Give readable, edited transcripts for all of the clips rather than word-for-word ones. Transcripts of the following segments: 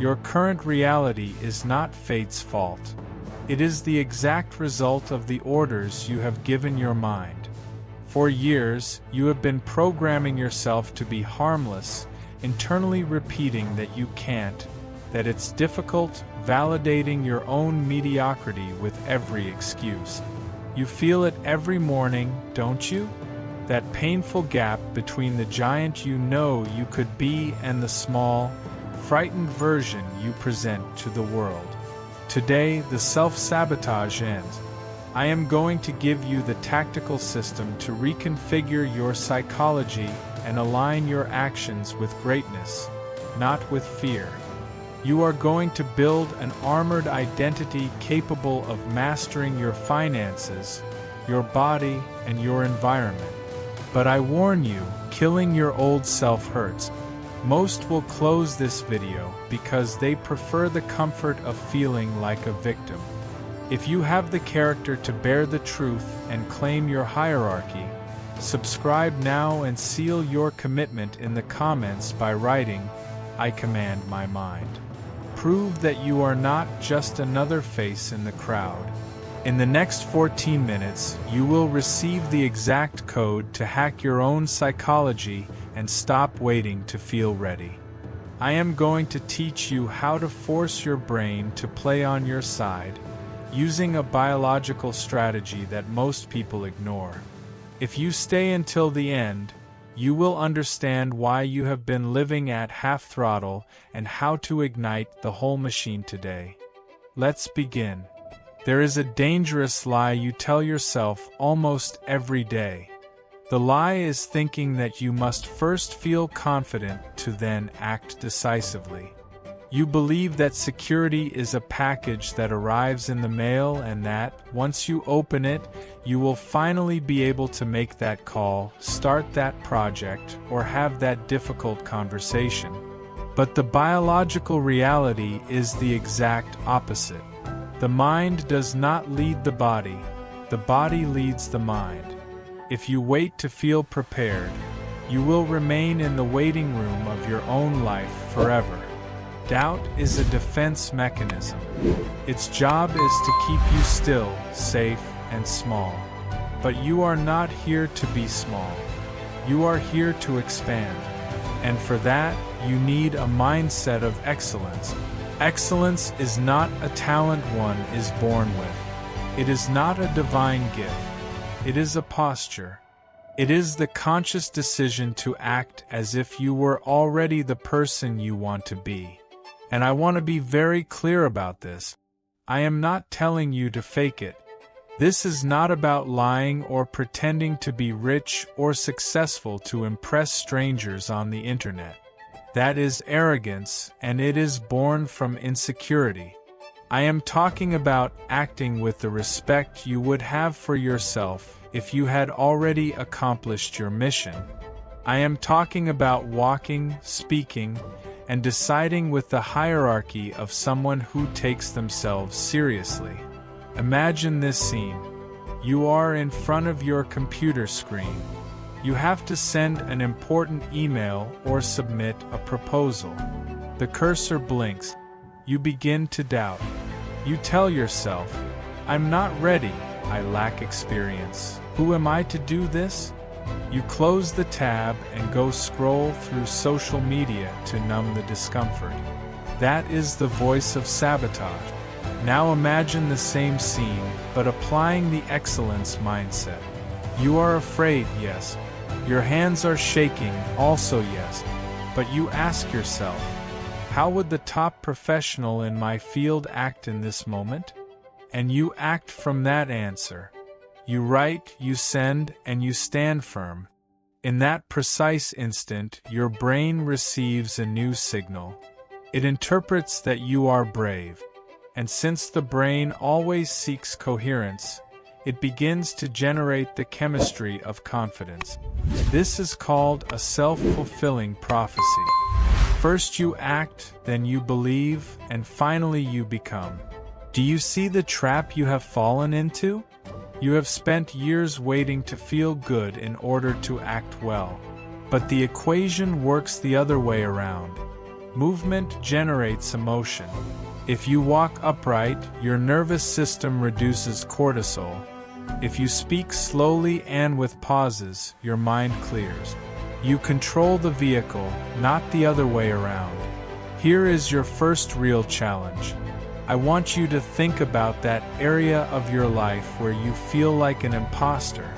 Your current reality is not fate's fault. It is the exact result of the orders you have given your mind. For years, you have been programming yourself to be harmless, internally repeating that you can't, that it's difficult, validating your own mediocrity with every excuse. You feel it every morning, don't you? That painful gap between the giant you know you could be and the small, frightened version you present to the world. Today, the self-sabotage ends. I am going to give you the tactical system to reconfigure your psychology and align your actions with greatness, not with fear. You are going to build an armored identity capable of mastering your finances, your body, and your environment. But I warn you, killing your old self hurts. Most will close this video because they prefer the comfort of feeling like a victim. If you have the character to bear the truth and claim your hierarchy, subscribe now and seal your commitment in the comments by writing, "I command my mind." Prove that you are not just another face in the crowd. In the next 14 minutes, you will receive the exact code to hack your own psychology and stop waiting to feel ready. I am going to teach you how to force your brain to play on your side, using a biological strategy that most people ignore. If you stay until the end, you will understand why you have been living at half throttle and how to ignite the whole machine today. Let's begin. There is a dangerous lie you tell yourself almost every day. The lie is thinking that you must first feel confident to then act decisively. You believe that security is a package that arrives in the mail and that, once you open it, you will finally be able to make that call, start that project, or have that difficult conversation. But the biological reality is the exact opposite. The mind does not lead the body leads the mind. If you wait to feel prepared, you will remain in the waiting room of your own life forever. Doubt is a defense mechanism. Its job is to keep you still, safe, and small. But you are not here to be small. You are here to expand. And for that, you need a mindset of excellence. Excellence is not a talent one is born with. It is not a divine gift. It is a posture. It is the conscious decision to act as if you were already the person you want to be. And I want to be very clear about this. I am not telling you to fake it. This is not about lying or pretending to be rich or successful to impress strangers on the internet. That is arrogance, and it is born from insecurity. I am talking about acting with the respect you would have for yourself if you had already accomplished your mission. I am talking about walking, speaking, and deciding with the hierarchy of someone who takes themselves seriously. Imagine this scene. You are in front of your computer screen. You have to send an important email or submit a proposal. The cursor blinks. You begin to doubt. You tell yourself, "I'm not ready, I lack experience. Who am I to do this?" You close the tab and go scroll through social media to numb the discomfort. That is the voice of sabotage. Now imagine the same scene, but applying the excellence mindset. You are afraid, yes. Your hands are shaking, also yes. But you ask yourself, how would the top professional in my field act in this moment? And you act from that answer. You write, you send, and you stand firm. In that precise instant, your brain receives a new signal. It interprets that you are brave. And since the brain always seeks coherence, it begins to generate the chemistry of confidence. This is called a self-fulfilling prophecy. First you act, then you believe, and finally you become. Do you see the trap you have fallen into? You have spent years waiting to feel good in order to act well. But the equation works the other way around. Movement generates emotion. If you walk upright, your nervous system reduces cortisol. If you speak slowly and with pauses, your mind clears. You control the vehicle, not the other way around. Here is your first real challenge. I want you to think about that area of your life where you feel like an imposter.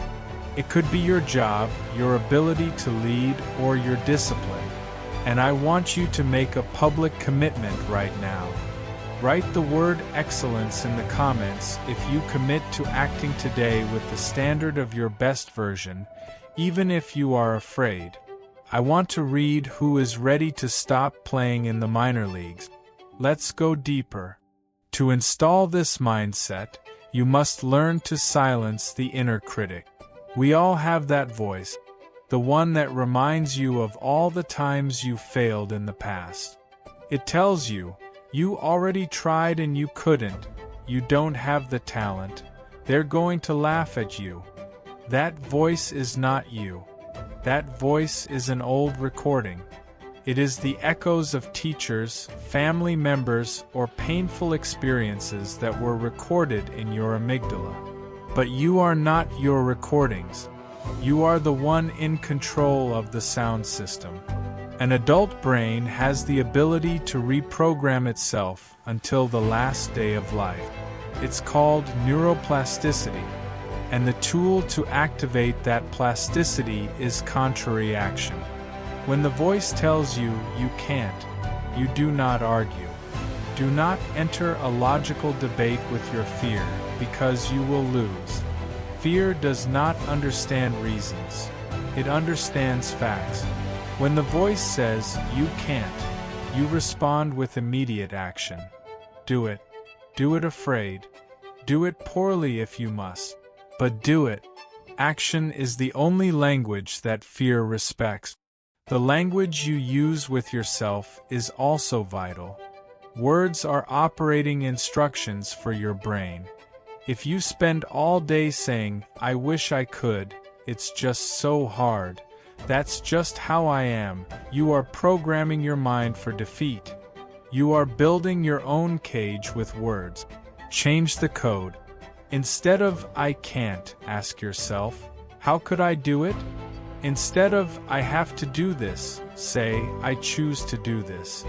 It could be your job, your ability to lead, or your discipline. And I want you to make a public commitment right now. Write the word excellence in the comments if you commit to acting today with the standard of your best version, even if you are afraid. I want to read who is ready to stop playing in the minor leagues. Let's go deeper. To install this mindset, you must learn to silence the inner critic. We all have that voice, the one that reminds you of all the times you failed in the past. It tells you, you already tried and you couldn't, you don't have the talent, they're going to laugh at you. That voice is not you. That voice is an old recording. It is the echoes of teachers, family members, or painful experiences that were recorded in your amygdala. But you are not your recordings. You are the one in control of the sound system. An adult brain has the ability to reprogram itself until the last day of life. It's called neuroplasticity, and the tool to activate that plasticity is contrary action. When the voice tells you you can't, you do not argue. Do not enter a logical debate with your fear, because you will lose. Fear does not understand reasons. It understands facts. When the voice says, you can't, you respond with immediate action. Do it. Do it afraid. Do it poorly if you must. But do it. Action is the only language that fear respects. The language you use with yourself is also vital. Words are operating instructions for your brain. If you spend all day saying, I wish I could, it's just so hard, that's just how I am, you are programming your mind for defeat. You are building your own cage with words. Change the code. Instead of I can't, ask yourself, how could I do it? Instead of I have to do this, say I choose to do this.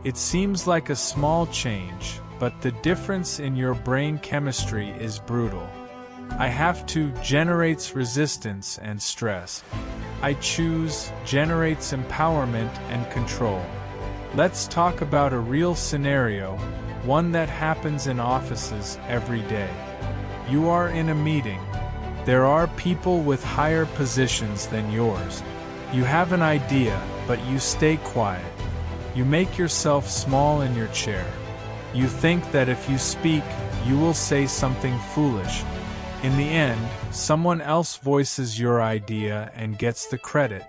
It seems like a small change, but the difference in your brain chemistry is brutal. I have to generates resistance and stress. I choose generates empowerment and control. Let's talk about a real scenario, one that happens in offices every day. You are in a meeting. There are people with higher positions than yours. You have an idea, but you stay quiet. You make yourself small in your chair. You think that if you speak, you will say something foolish. In the end, someone else voices your idea and gets the credit.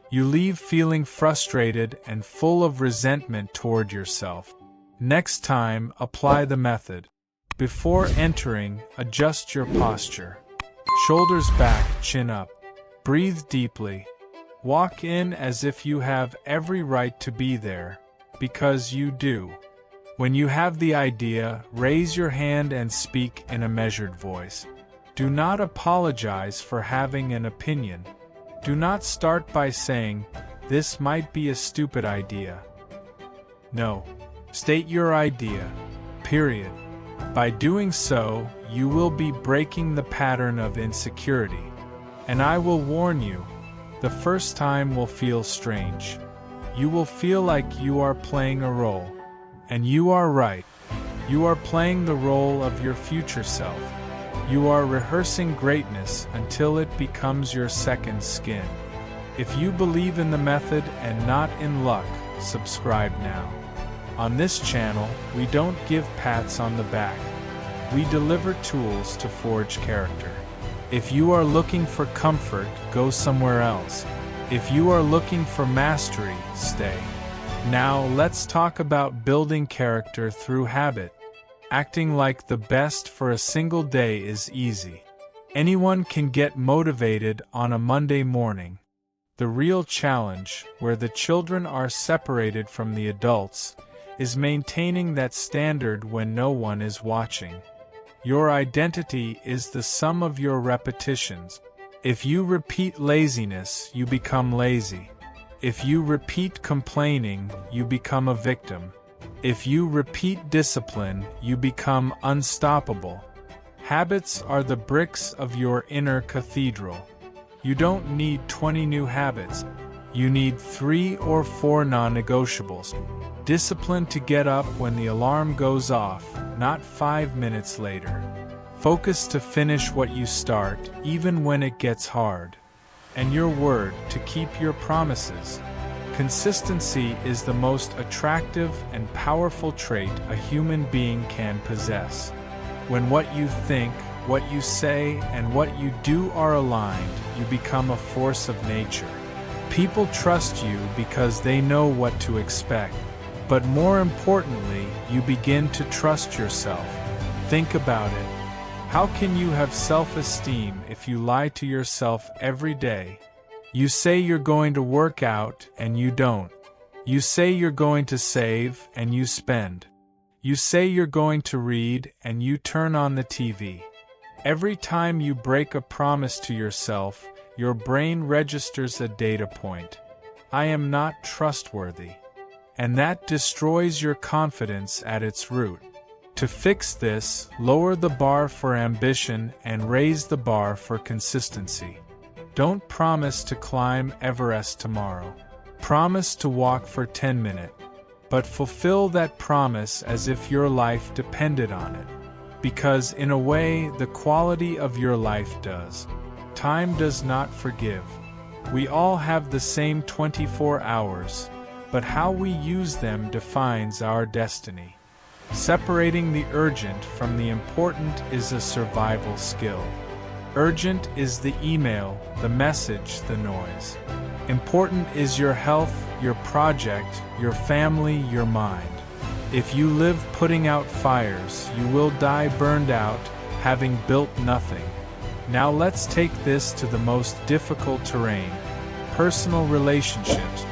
You leave feeling frustrated and full of resentment toward yourself. Next time, apply the method. Before entering, adjust your posture. Shoulders back, chin up. Breathe deeply. Walk in as if you have every right to be there, because you do. When you have the idea, raise your hand and speak in a measured voice. Do not apologize for having an opinion. Do not start by saying, this might be a stupid idea. No. State your idea. Period. By doing so, you will be breaking the pattern of insecurity. And I will warn you, the first time will feel strange. You will feel like you are playing a role. And you are right. You are playing the role of your future self. You are rehearsing greatness until it becomes your second skin. If you believe in the method and not in luck, subscribe now. On this channel, we don't give pats on the back. We deliver tools to forge character. If you are looking for comfort, go somewhere else. If you are looking for mastery, stay. Now let's talk about building character through habit. Acting like the best for a single day is easy. Anyone can get motivated on a Monday morning. The real challenge, where the children are separated from the adults, is maintaining that standard when no one is watching. Your identity is the sum of your repetitions. If you repeat laziness, you become lazy. If you repeat complaining, you become a victim. If you repeat discipline, you become unstoppable. Habits are the bricks of your inner cathedral. You don't need 20 new habits. You need 3 or 4 non-negotiables. Discipline to get up when the alarm goes off, not 5 minutes later. Focus to finish what you start, even when it gets hard. And your word to keep your promises. Consistency is the most attractive and powerful trait a human being can possess. When what you think, what you say, and what you do are aligned, you become a force of nature. People trust you because they know what to expect. But more importantly, you begin to trust yourself. Think about it. How can you have self-esteem if you lie to yourself every day? You say you're going to work out and you don't. You say you're going to save and you spend. You say you're going to read and you turn on the TV. Every time you break a promise to yourself, your brain registers a data point. I am not trustworthy. And that destroys your confidence at its root. To fix this, lower the bar for ambition and raise the bar for consistency. Don't promise to climb Everest tomorrow. Promise to walk for 10 minutes. But fulfill that promise as if your life depended on it. Because in a way, the quality of your life does. Time does not forgive. We all have the same 24 hours. But how we use them defines our destiny. Separating the urgent from the important is a survival skill. Urgent is the email, the message, the noise. Important is your health, your project, your family, your mind. If you live putting out fires, you will die burned out, having built nothing. Now let's take this to the most difficult terrain: personal relationships.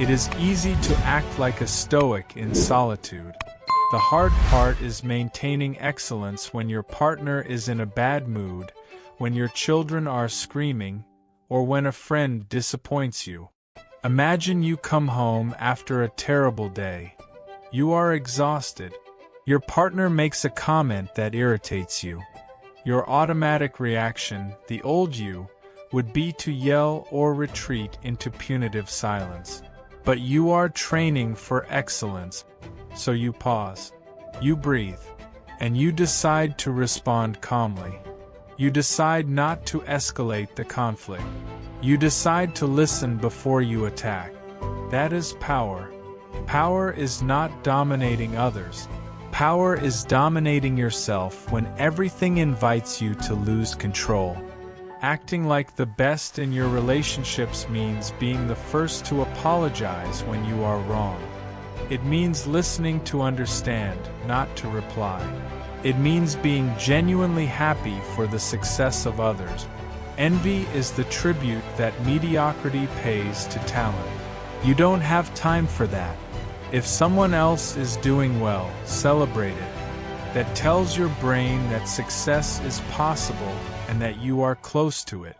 It is easy to act like a Stoic in solitude. The hard part is maintaining excellence when your partner is in a bad mood, when your children are screaming, or when a friend disappoints you. Imagine you come home after a terrible day. You are exhausted. Your partner makes a comment that irritates you. Your automatic reaction, the old you, would be to yell or retreat into punitive silence. But you are training for excellence, so you pause, you breathe, and you decide to respond calmly. You decide not to escalate the conflict. You decide to listen before you attack. That is power. Power is not dominating others. Power is dominating yourself when everything invites you to lose control. Acting like the best in your relationships means being the first to apologize when you are wrong. It means listening to understand, not to reply. It means being genuinely happy for the success of others. Envy is the tribute that mediocrity pays to talent. You don't have time for that. If someone else is doing well, celebrate it. That tells your brain that success is possible and that you are close to it.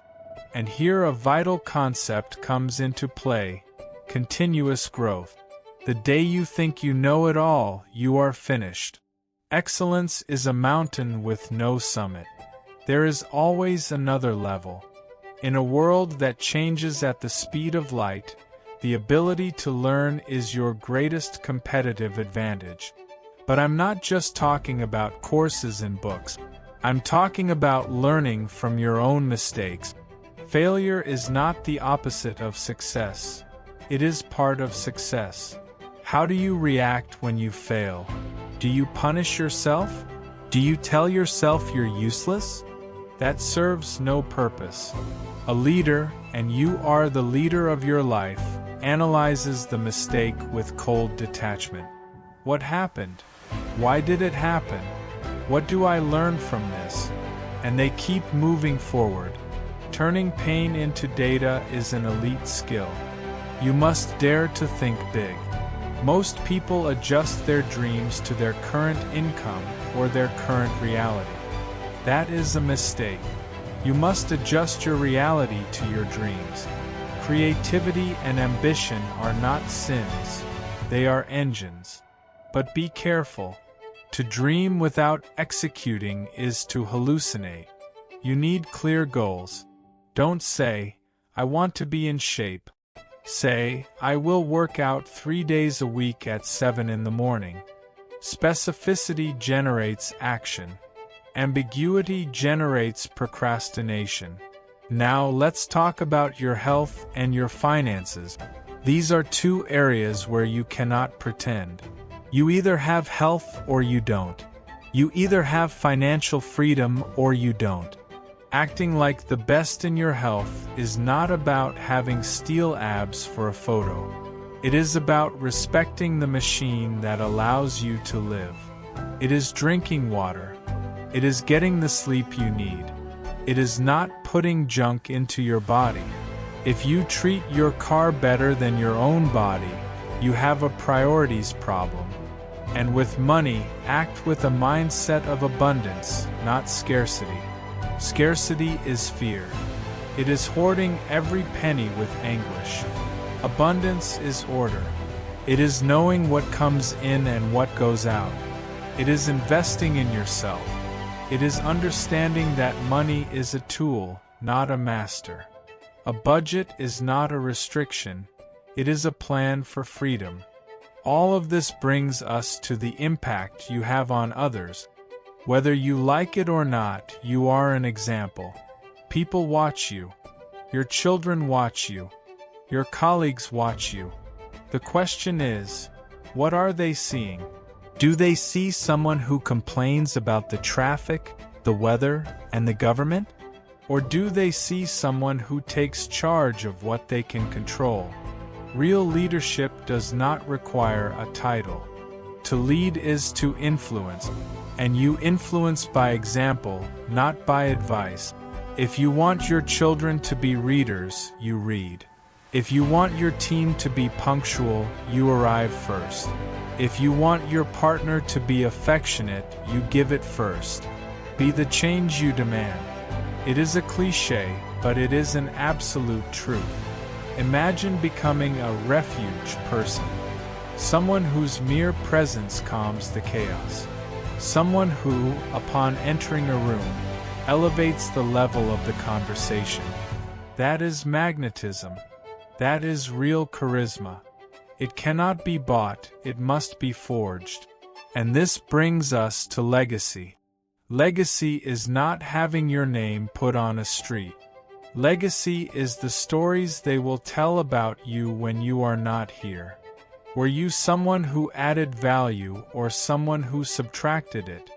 And here a vital concept comes into play: continuous growth. The day you think you know it all, you are finished. Excellence is a mountain with no summit. There is always another level. In a world that changes at the speed of light, the ability to learn is your greatest competitive advantage. But I'm not just talking about courses and books. I'm talking about learning from your own mistakes. Failure is not the opposite of success. It is part of success. How do you react when you fail? Do you punish yourself? Do you tell yourself you're useless? That serves no purpose. A leader, and you are the leader of your life, analyzes the mistake with cold detachment. What happened? Why did it happen? What do I learn from this? And they keep moving forward. Turning pain into data is an elite skill. You must dare to think big. Most people adjust their dreams to their current income or their current reality. That is a mistake. You must adjust your reality to your dreams. Creativity and ambition are not sins, they are engines. But be careful. To dream without executing is to hallucinate. You need clear goals. Don't say, "I want to be in shape." Say, "I will work out 3 days a week at 7 in the morning." Specificity generates action. Ambiguity generates procrastination. Now let's talk about your health and your finances. These are two areas where you cannot pretend. You either have health or you don't. You either have financial freedom or you don't. Acting like the best in your health is not about having steel abs for a photo. It is about respecting the machine that allows you to live. It is drinking water. It is getting the sleep you need. It is not putting junk into your body. If you treat your car better than your own body, you have a priorities problem. And with money, act with a mindset of abundance, not scarcity. Scarcity is fear. It is hoarding every penny with anguish. Abundance is order. It is knowing what comes in and what goes out. It is investing in yourself. It is understanding that money is a tool, not a master. A budget is not a restriction. It is a plan for freedom. All of this brings us to the impact you have on others. Whether you like it or not, you are an example. People watch you. Your children watch you. Your colleagues watch you. The question is, what are they seeing? Do they see someone who complains about the traffic, the weather, and the government? Or do they see someone who takes charge of what they can control? Real leadership does not require a title. To lead is to influence, and you influence by example, not by advice. If you want your children to be readers, you read. If you want your team to be punctual, you arrive first. If you want your partner to be affectionate, you give it first. Be the change you demand. It is a cliché, but it is an absolute truth. Imagine becoming a refuge person. Someone whose mere presence calms the chaos. Someone who, upon entering a room, elevates the level of the conversation. That is magnetism. That is real charisma. It cannot be bought, it must be forged. And this brings us to legacy. Legacy is not having your name put on a street. Legacy is the stories they will tell about you when you are not here. Were you someone who added value or someone who subtracted it?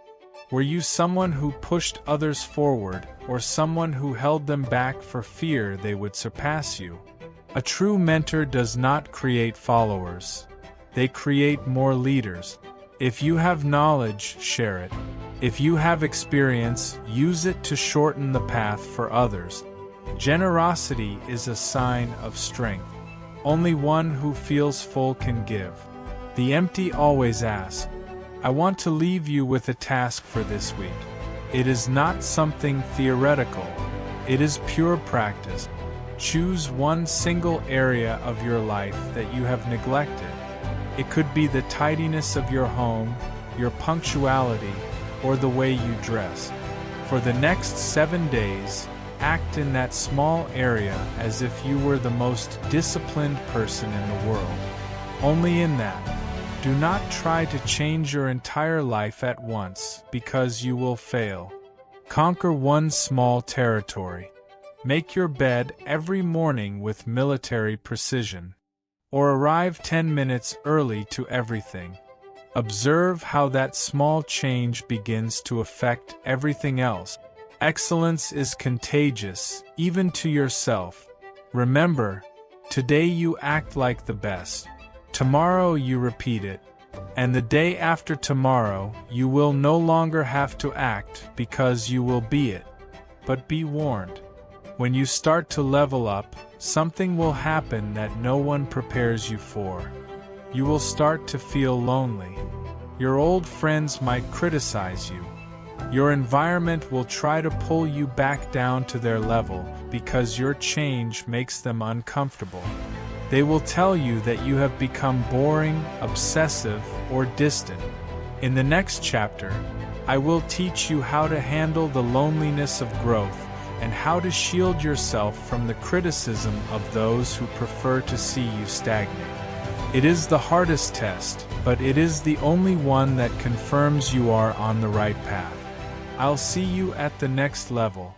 Were you someone who pushed others forward or someone who held them back for fear they would surpass you? A true mentor does not create followers. They create more leaders. If you have knowledge, share it. If you have experience, use it to shorten the path for others. Generosity is a sign of strength. Only one who feels full can give. The empty always ask. I want to leave you with a task for this week. It is not something theoretical. It is pure practice. Choose one single area of your life that you have neglected. It could be the tidiness of your home, your punctuality, or the way you dress. For the next 7 days, act in that small area as if you were the most disciplined person in the world. Only in that. Do not try to change your entire life at once, because you will fail. Conquer one small territory. Make your bed every morning with military precision. Or arrive 10 minutes early to everything. Observe how that small change begins to affect everything else. Excellence is contagious, even to yourself. Remember, today you act like the best. Tomorrow you repeat it. And the day after tomorrow, you will no longer have to act because you will be it. But be warned. When you start to level up, something will happen that no one prepares you for. You will start to feel lonely. Your old friends might criticize you. Your environment will try to pull you back down to their level because your change makes them uncomfortable. They will tell you that you have become boring, obsessive, or distant. In the next chapter, I will teach you how to handle the loneliness of growth and how to shield yourself from the criticism of those who prefer to see you stagnate. It is the hardest test, but it is the only one that confirms you are on the right path. I'll see you at the next level.